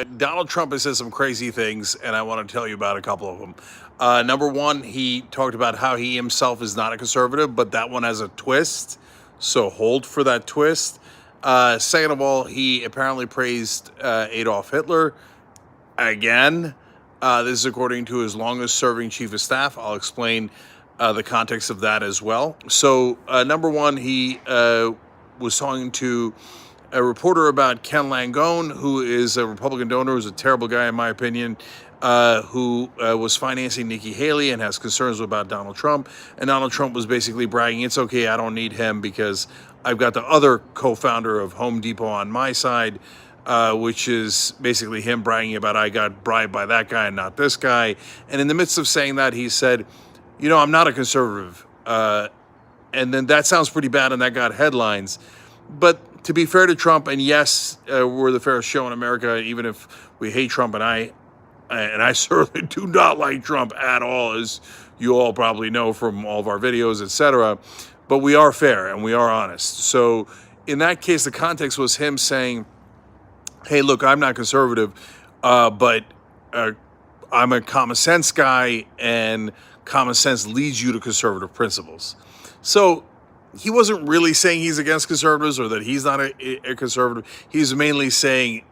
Donald Trump has said some crazy things, and I want to tell you about a couple of them. Number one, he talked about how he himself is not a conservative, but that one has a twist, so hold for that twist. Second of all, he apparently praised Adolf Hitler again. This is according to his longest serving chief of staff. I'll explain the context of that as well. So, number one, he was talking to a reporter about Ken Langone, who is a Republican donor, who's a terrible guy in my opinion, who was financing Nikki Haley and has concerns about Donald Trump. And Donald Trump was basically bragging, it's okay, I don't need him because I've got the other co-founder of Home Depot on my side, which is basically him bragging about I got bribed by that guy and not this guy. And in the midst of saying that, he said, you know, I'm not a conservative. And then that sounds pretty bad and that got headlines. But to be fair to Trump, and yes, we're the fairest show in America, even if we hate Trump, and I certainly do not like Trump at all, as you all probably know from all of our videos, etc. But we are fair and we are honest. So in that case, the context was him saying, hey, look, I'm not conservative, but I'm a common sense guy, and common sense leads you to conservative principles. So he wasn't really saying he's against conservatives or that he's not a conservative. He's mainly saying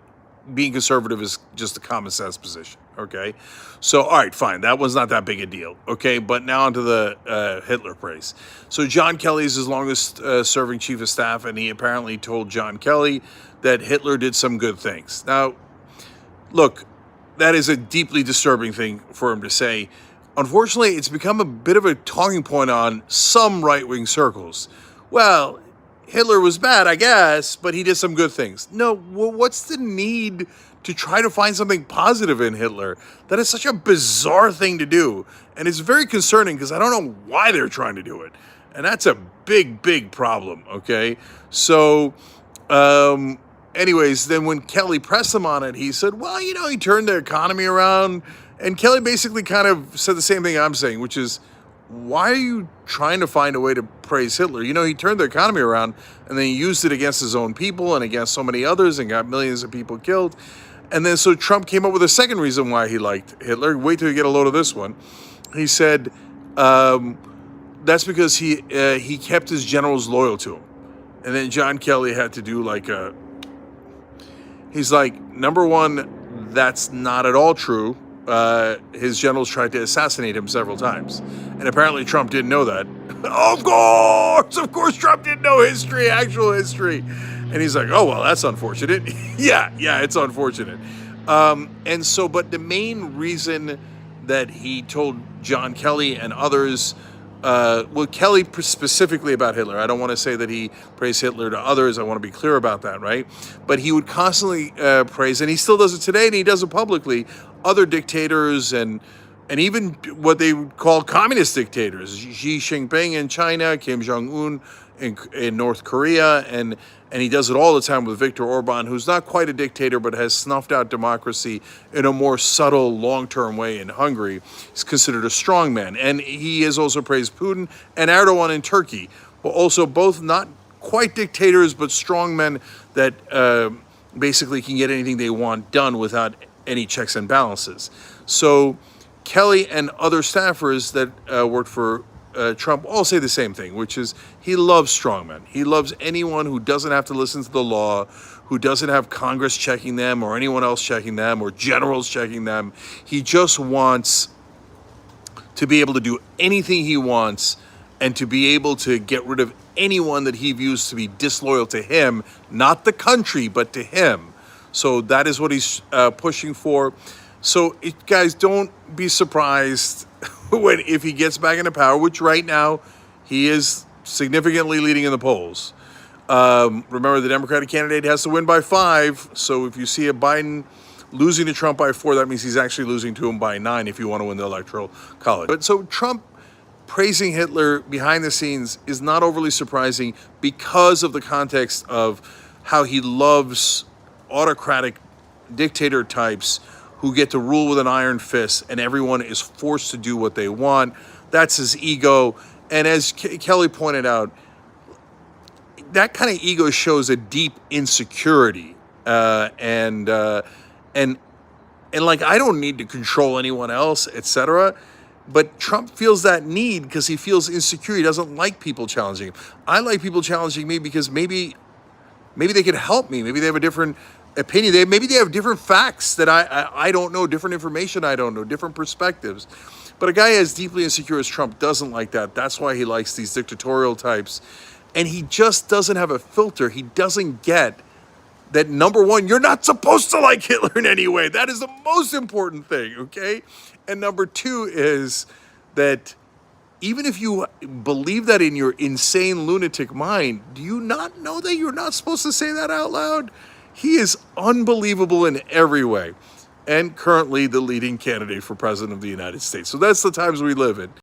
being conservative is just a common sense position, okay? So, all right, fine. That was not that big a deal, okay? But now onto the Hitler praise. So John Kelly is his longest serving chief of staff, and he apparently told John Kelly that Hitler did some good things. Now, look, that is a deeply disturbing thing for him to say. Unfortunately, it's become a bit of a talking point on some right-wing circles. Well, Hitler was bad, I guess, but he did some good things. No, well, what's the need to try to find something positive in Hitler? That is such a bizarre thing to do. And it's very concerning because I don't know why they're trying to do it. And that's a big, big problem, okay? So, anyways, then when Kelly pressed him on it, he said, well, you know, he turned the economy around. And Kelly basically kind of said the same thing I'm saying, which is, why are you trying to find a way to praise Hitler? You know, he turned the economy around and then he used it against his own people and against so many others and got millions of people killed. And then so Trump came up with a second reason why he liked Hitler. Wait till you get a load of this one. He said that's because he kept his generals loyal to him. And then John Kelly had to do he's like, number one, that's not at all true. His generals tried to assassinate him several times. And apparently Trump didn't know that. Of course Trump didn't know actual history. And he's like, oh, well, that's unfortunate. yeah, it's unfortunate. And so, but the main reason that he told John Kelly and others, Kelly specifically about Hitler. I don't want to say that he praised Hitler to others. I want to be clear about that, right? But he would constantly praise, and he still does it today, and he does it publicly, other dictators and even what they would call communist dictators, Xi Jinping in China, Kim Jong-un in North Korea, and he does it all the time with Viktor Orban, who's not quite a dictator, but has snuffed out democracy in a more subtle, long-term way in Hungary. He's considered a strongman. And he has also praised Putin and Erdoğan in Turkey, but also both not quite dictators, but strongmen that basically can get anything they want done without any checks and balances. So Kelly and other staffers that worked for Trump all say the same thing, which is he loves strongmen. He loves anyone who doesn't have to listen to the law, who doesn't have Congress checking them or anyone else checking them or generals checking them. He just wants to be able to do anything he wants and to be able to get rid of anyone that he views to be disloyal to him, not the country, but to him. So that is what he's pushing for. So guys, don't be surprised if he gets back into power, which right now he is significantly leading in the polls. Remember, the Democratic candidate has to win by 5. So if you see a Biden losing to Trump by 4, that means he's actually losing to him by 9 if you want to win the Electoral College. But so Trump praising Hitler behind the scenes is not overly surprising because of the context of how he loves autocratic dictator types who get to rule with an iron fist and everyone is forced to do what they want. That's his ego. And as Kelly pointed out, that kind of ego shows a deep insecurity and And like, I don't need to control anyone else, etc. But Trump feels that need because he feels insecure. He doesn't like people challenging him. I like people challenging me because maybe they could help me. Maybe they have a different opinion. Maybe they have different facts that I don't know, different information I don't know, different perspectives. But a guy as deeply insecure as Trump doesn't like that. That's why he likes these dictatorial types. And he just doesn't have a filter. He doesn't get that, number one, you're not supposed to like Hitler in any way. That is the most important thing, okay? And number two is that even if you believe that in your insane lunatic mind, do you not know that you're not supposed to say that out loud? He is unbelievable in every way, and currently the leading candidate for president of the United States. So that's the times we live in.